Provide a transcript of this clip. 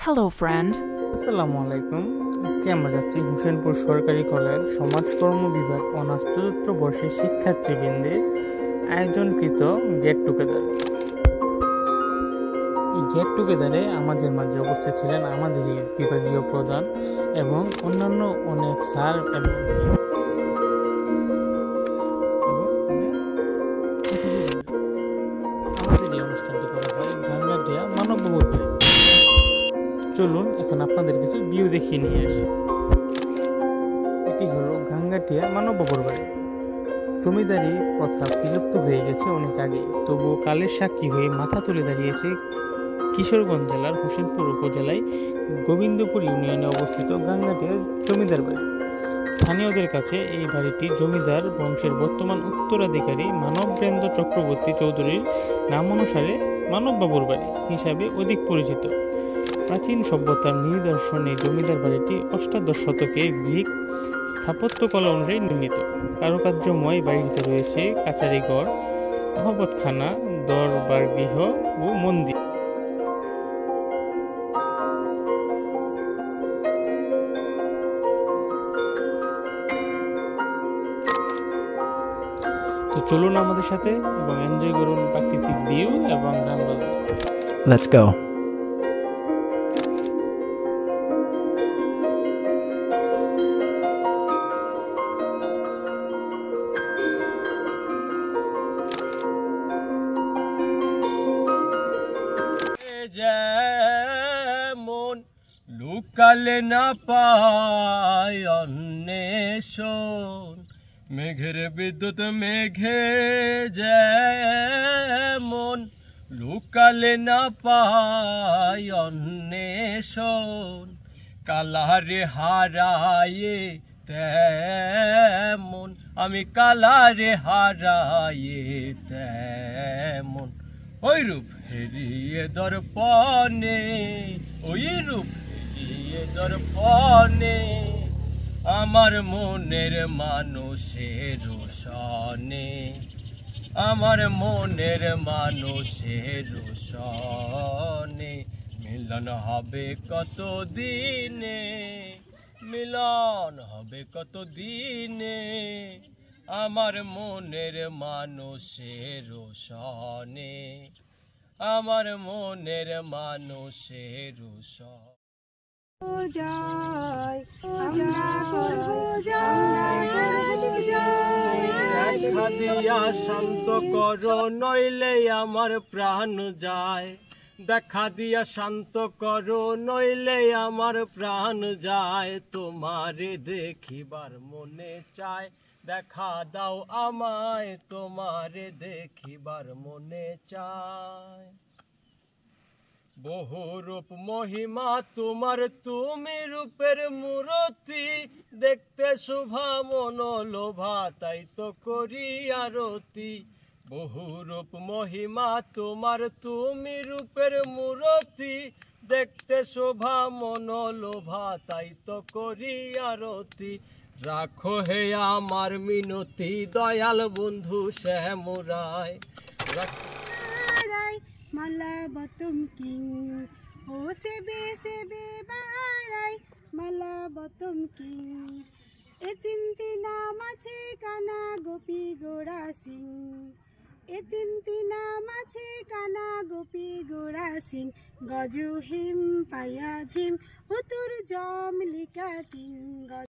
Hello, friend. আসসালামু আলাইকুম। আজকে আমরা যাচ্ছি হোসেনপুর সরকারি কলেজ সমাজকর্ম বিভাগ অনার্স চতুর্থ বর্ষের শিক্ষার্থীবৃন্দের আয়োজনকৃত গেট টুগেদার। এই গেট টুগেদারে আমাদের মাঝে উপস্থিত ছিলেন আমাদের এই বিভাগীয় প্রধান এবং অন্যান্য অনেক স্যার এবং আমাদের এই অনুষ্ঠানটি করা হয় গাঙ্গাটিয়া মানববহুল বাড়িতে। চলুন এখন আপনাদের কিছু ভিউ দেখিয়ে নিয়ে আসি। এটি হলো গাঙ্গাটিয়া মানববহুল বাড়ি। জমিদারি প্রথা বিলুপ্ত হয়ে গেছে অনেক আগে, তবুও কালের সাক্ষী হয়ে মাথা তুলে দাঁড়িয়েছে কিশোরগঞ্জ জেলার হোসেনপুর উপজেলায় গোবিন্দপুর ইউনিয়নে অবস্থিত গাঙ্গাটিয়া জমিদার বাড়ি। স্থানীয়দের কাছে এই বাড়িটি জমিদার বংশের বর্তমান উত্তরাধিকারী মানবেন্দ্র চক্রবর্তী চৌধুরীর নাম অনুসারে মানববাবুর বাড়ি হিসাবে অধিক পরিচিত। প্রাচীন সভ্যতার নিদর্শনে জমিদার বাড়িটি অষ্টাদশ শতকে গ্রিক স্থাপত্যকলা অনুযায়ী নির্মিত। কারুকার্যময় বাড়িটিতে রয়েছে কাছারিঘর, মহবতখানা, দরবারগৃহ ও মন্দির। তো চলুন আমাদের সাথে এবং এনজয় করুন প্রাকৃতিক ভিউ এবং গান বাজনা। Let's go. যেমন লুকালে না পায় অন্বেষণ, মেঘের বিদ্যুৎ মেঘে যেমন লুকালে না পায় অন্বেষণ, কালারে হারায়ে তেমন আমি কালারে হারায়ে তেমন ওই রূপ হেরিয়ে দর্পণে, ওই রূপ হেরিয়ে দর্পণে আমার মনের মানুষের সনে, আমার মনের মানুষের সনে মিলন হবে কত দিনে, মিলন হবে কত দিনে আমার মনের মানুষের সনে, আমার মনের মানুষের সনে। দেখা দিয়া শান্ত করো নইলে আমার প্রাণ যায়, দেখা দিয়া শান্ত করো নইলে আমার প্রাণ যায়, তোমারে দেখিবার মনে চায়, দেখা দাও আমায় তোমারে দেখিবার মনে চায়। বহু রূপ মহিমা তোমার তুমি রূপের মূরতি, দেখতে শোভা মনোলোভা তাই তো করি আরতি। বহু রূপ মহিমা তোমার তুমি রূপের মূরতি, দেখতে শোভা মনোলোভা তাই তো করি আরতি। রাখো হে আমার মিনতি দয়াল বন্ধু শ্যামরায়, মালাবতম কিং ও সেবে সেবে বাহারাই মালাবতম কিং। এ তিনটি নাম আছে কানা গোপী গোড়া সিং, এ তিনটি নাম আছে কানা গোপী গোড়া সিং। গজু হিম পায়া ঝিম উতুর জম লিকা টিং।